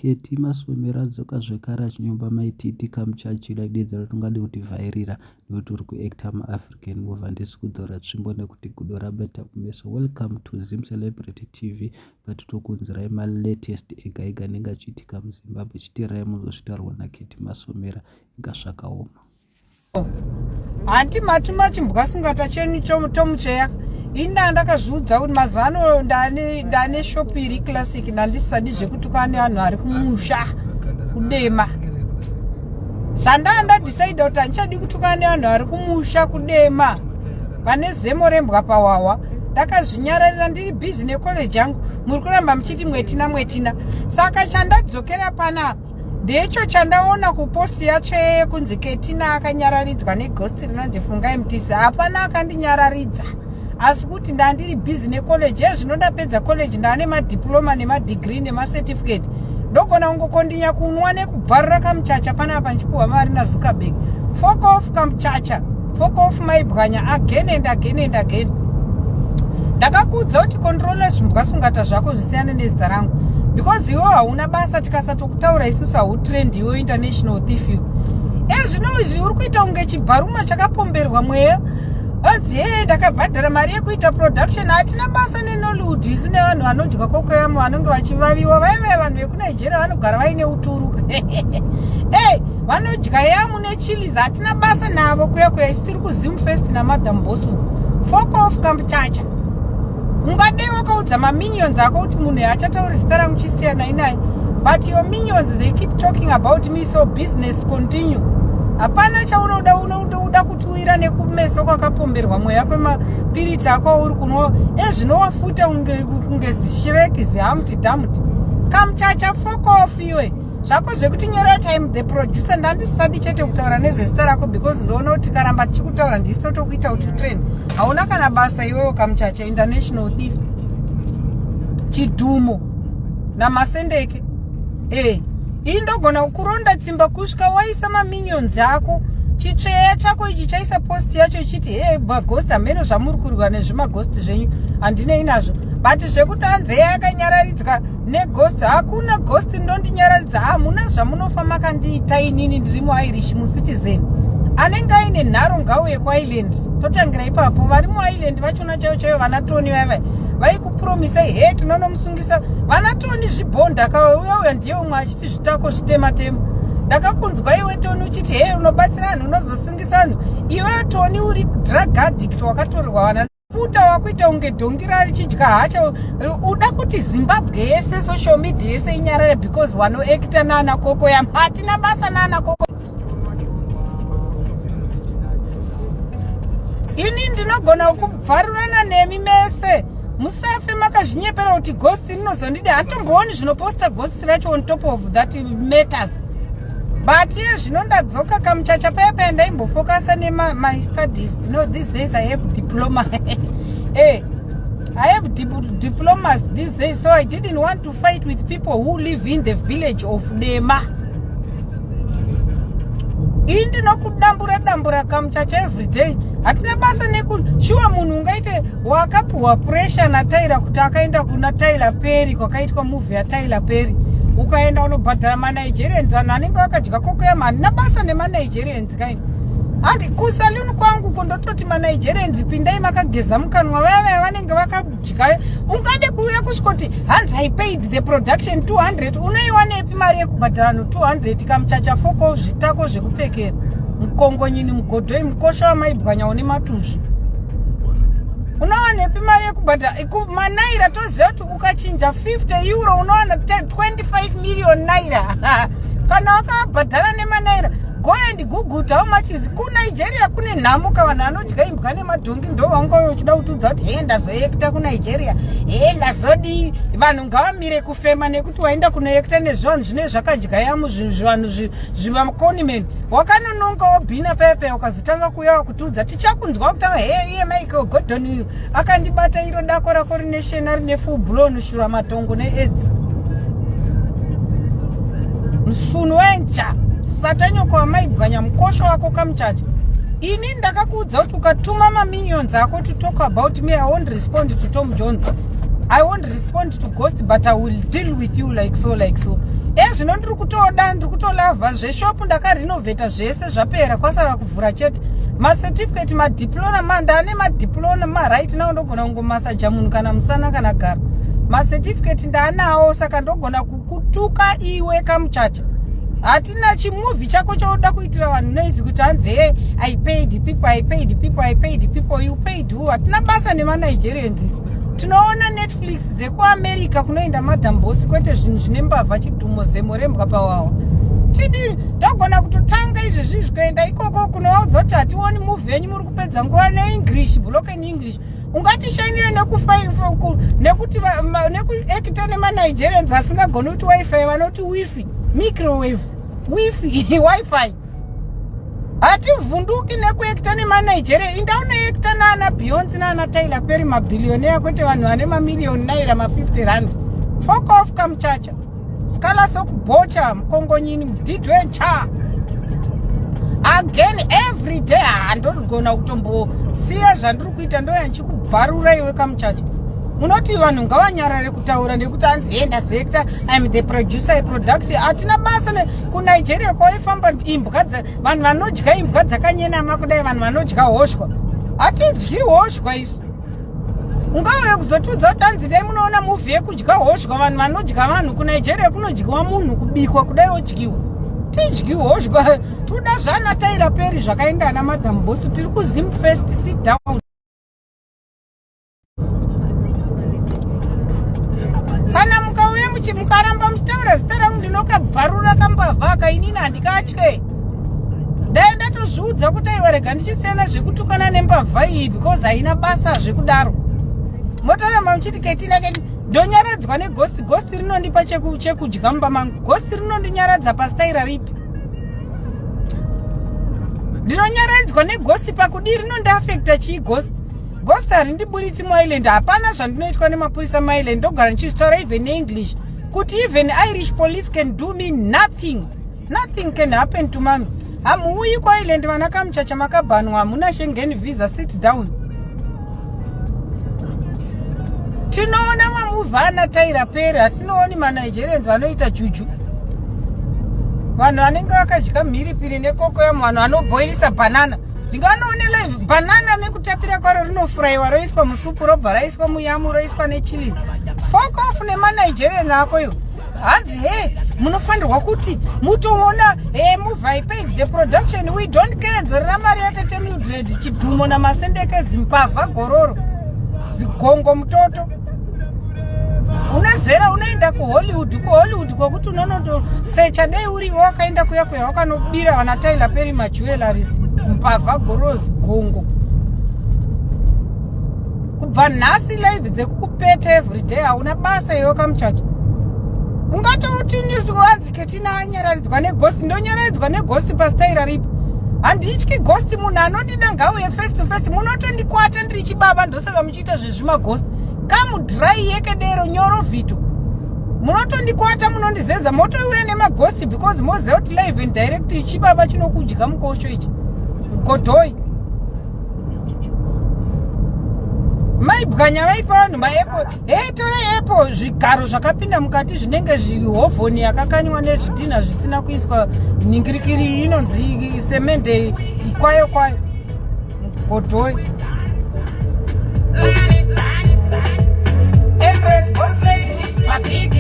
Keti Masomera adzoka zvekare achinyomba maititi kamuchachila dedza ratongade kutivhairira nekuti uri kuacta muAfrican movie handisi kudzora tsvimbo nekuti gudo rabata kumeso. Welcome to Zim Celebrity TV patitokunzirai malatest ega anenge achiitika muZimbabwe. Chitirai muzosvitarwa naKeti Masomera ingasvakaoma. Handi matuma chimbwasungata chenu chomucheya ina ndakazviudza kuti mazano ndane shopiri classic ndandisadi zvekutukana nevanhu vari kumusha kudema. Zvandanda decide kuti handichadi kutukana nevanhu vari kumusha kudema vane zemo rembwa pawawa. Ndakazvinyararira ndiri busy necollege yangu, muri kuramba muchiti mwetina. Saka chandadzokera panapa ndecho chandaona kuposti yacho yekunzi Ketina akanyararidzwa neghosti rinonzi Fungai Mutisi. Hapana akandinyararidza, asi kuti ndandiri busy necollege. Zvinodapedza college ndane madiploma nemadegree nemacertificate, ndogona kungokondinya kunwa nekubvarira kamuchacha panapa nchipuhwa mari naZuckerberg. Fuck off kamuchacha, fuck off maibwanya again and again. Ndakakuudza kuti controller zvimbwasungata zvako zvisiyane nezita rangu, because iwo hauna basa. Tikasatokutaura isusu hautrend iwo international thief you. Zvino izvi uri kuita unge chibharuma chakapomberwa mweya. Vanzi ndakabhadhara mari yekuita production, hatina basa neNollywood. Isu nevanhu vanodya kokoyamo vanenge vachivaviwa. Vaive vanhu vekuNigeria vanogara vaine uturu. Vanodya yamu nechilies, hatina basa navo kuya. Isu tiri kuZim Fest naMadam Bosu. Fuck off kamuchacha. Ungadei wakaudza maminions ako kuti munhu achatauri zita rangu chisiyana inaye, but your minions they keep talking about me, so business continue. Hapana chaunoda kutuwira nekumeso kwakapomberwa mweya kwemapiritsi ako uri kunwa. Zvinowafuta kunge zishireki zihamti damti. Kamuchacha fuck off iwe. Zvako zvekuti nyora time the producer ndandisadi chete kutaura nezvezita rako, because ndoona kuti karamba tichikutaura ndisi totokuita kuti trend. Hauna kana basa iwewe kamuchacha, international thief, chidhumo namasendeke. Indogona kuronda tsimba kusvika waisa maminions ako. Chitsveya chako ichi chaisa post yacho ichiti maghost ameno zvamuri kurwa nezvimagost zvenyu handinei nazvo. But zvekuti hanze yakanyararidzwa neghost, hakuna ghost ndondinyararidza. Hamuna zvamunofa makandiita inini ndiri muIrish muCitizen. Anenge aine nharo ngauye kuIreland. Totangira ipapo. Vari muIreland vachona chaivo vanatoni vava vaikupromisai tinonomusungisa. Vanatoni zvibhonda kauya ndiye umwe achiti zvitako zvitema. Ndakakunzwa iwe Toni uchiti unobatsira vanhu unozosungisa vanhu. Iwe Toni uri drug addict wakatorwa vana puta wakuita unge dhongira richidya hacho. Uda kuti Zimbabwe yese social media yese inyarare because wanoacta nana koko ya hatina basa nana koko. Ini ndinogona kubvarurana nemi mese. Musafe makazvinyepera kuti ghost rinozondide. Hatombooni zvinoposta ghost racho on top of that matters. But zvinondadzoka kamuchacha paya ndaimbofocusa my studies. These days I have diploma. I have diplomas these days, so I didn't want to fight with people who live in the village of Dema. Indi nokudambura kamuchacha every day. Hatina basa shuwa munhu ungaite wakapuwa pressure na Tyler kuti akaenda kuna Tyler Perry kwakaitwa movie ya Tyler Perry. Ukaenda unobhadhara maNigerians, vanhu vanenge vakadya koko yama. Handina basa nemaNigerians kaini. Handi kusaluni kwangu kundototi maNigerians pindai makageza mukanwa vaya vanenge vakadya. Ungade kuuya kusvika hands I paid the production 200. Unoiwanepi mari yekubhadhara no 200 kamuchacha foko zvitako zvekupfekera. Mukongonyini mugodhoi mukosha wamaibwanya une matuzvi. Unowanepi mari yekubhadhara manaira toziva kuti ukachinja 50 euro unowana 25 million naira. Kana wakabhadhara nemanaira, go and Google how much is kuNigeria kune nhamuka vanhu vanodya imbwa nemadhongi ndo vanga uchida kutudza kuti ndazoacta kuNigeria. Ndazodi vanhu ngavamire kufema nekuti waenda kunoacta nezvanhu zvine zvakadya yamu zvinhu zvivamakonimeni. Wakanononga wobhina pepe ukazotanga kuya kutudza tichakunzwa kutanga iye Michael Gordon uyu akandibata iro dako rako rine shena rine full blown shura matongo neAIDS. Msunu wencha satanyoko wamaibwanya mukosho wako kamuchacha. Ini ndakakuudza kuti ukatuma maminions ako to talk about me, I won't respond to Tom Jones. I won't respond to Ghost, but I will deal with you like so. zvino ndiri kutolavha zveshopu ndakarinovheta zvese zvapera kwasara kuvhura chete. Macertificate, madiploma, ndane madiploma maright nawo ndogona kungomasaja munhu kana musana kana gara. Macertificate ndanawo saka ndogona kukutuka iwe kamuchacha. Hatina chimuvi chako chauda kuitira vanhu noizi kuti hanzi I paid people, you paid who? Hatina basa nemanigerians isu. Tinoona Netflix dzekuAmerica kunoenda Madam Boss kwete zvinhu zvine mbavha chidhumo zemorembwa pawawa. Tidi ndogona kutotanga izvi zvikuenda ikoko kunoudza kuti hationi movie yenyu muri kupedza nguva neEnglish, broken English. Ungatishainire nekuti nekuekita nemanigerians vasingagoni kuti wifi vanoti wifi, microwave, wifi, wifi. Hativhunduki nekuekita nemanigeria. Indauna ekita naana Beyonce naana Tyler Perry mabillionaire kwete vanhu vane mamiliyoni naira ma50 rand. Fuck off kamuchacha. Skala sokubocha mukongonyini mudidwencha. Again every day handogona kutombosiya zvandiri kuita ndoya nchikubvarura iwe kamuchacha. Munoti vanhu ngavanyarare kutaura nekuti hanzi ndazoekta I'm the producer, I product. Hatina basa kuNigeria kwaifamba imbwa vanhu vanodya imbwa dzakanyenama kudai vanhu vanodya hoshwa. Hatidyi hoshwa isu. Ungauye kuzotudza kuti hanzi dai munoona movie yekudya hoshwa vanhu vanodya vanhu kuNigeria kunodyiwa munhu kubikwa kudai odyiwa. Tidyi hoshwa. Toda zvana Tyler Perry zvakaenda na Madam Boss tiri kuZim Fest, sit down. Kana mukauye mukaramba muchitaura zita rangu ndinokabvarura kambavhaka inini handikatye. Dai ndatozviudza kuti aiwa rega ndichisiyana zvekutukana nembavha iyi because haina basa zvekudaro. Motoramba muchiti Ketina ndonyaradzwa neGhost. Ghost rinondipa chekudya mumba mangu. Ghost rinondinyaradza pastaira ripi? Ndinonyaradzwa neGhost pakudi rinondiafekta chii Ghost? Ghost harindiburitsi muIsland. Hapana zvandinoitwa nemapurisa muIsland. Ndogara ndichitaura even English. Kuti even Irish police can do me nothing. Nothing can happen to mami. Hamuuyi kwaIsland vana kamuchacha makabhanwa hamuna Schengen visa, sit down. Tinoona mamuvi ana Tyler Perry, hatinooni manigerians vanoita juju. Vanhu vanenge vakadya mhiripiri nekokoyamu, vanhu vanoboilisa banana. Ndinganoone live banana nekutapira kwaro rinofuraiwa roiswa musupu robva raiswa muyamu roiswa nechilizi. Fuck off nemanigerian akoyo. Hanzi munofanirwa kuti mutoona movie I paid the production, we don't care. Dzorera mari yatete Mildred chidhumo namasendeke zimbavha gororo zigongo mutoto. Unazera unaenda kuHollywood kokuti unonotosecha dei uriwo wakaenda kuya wakanobira vana Tyler Perry majewelries mbavha gororo zigongo. Kubva nhasi live dzekukupeta everyday hauna basa iwe kamuchacha. Ungatoti ndizwanzi Ketina anyaradzwa neGhost. Ndonyaradzwa neGhost pastaira ripi? Handityi Ghost. Munhu anondida ngauye face to face. Munotondikwata ndiri chibaba ndosaka muchiita zvezvimaghost. Kamudrai yekedero nyoro vhito. Munotondikwata munondizeza motouya nemaghost because moziva kuti live and direct chibaba chinokudya mukosho ichi. Godhoi. Maibwanya vaipa vanhu maapple. Tore apple zvigaro zvakapinda mukati zvinenge zvihovhoni yakakanywa nezvidhina zvisina kuiswa ningirikiri inonzi semende ikwayo. Godhoi. Embrace boss lady, my big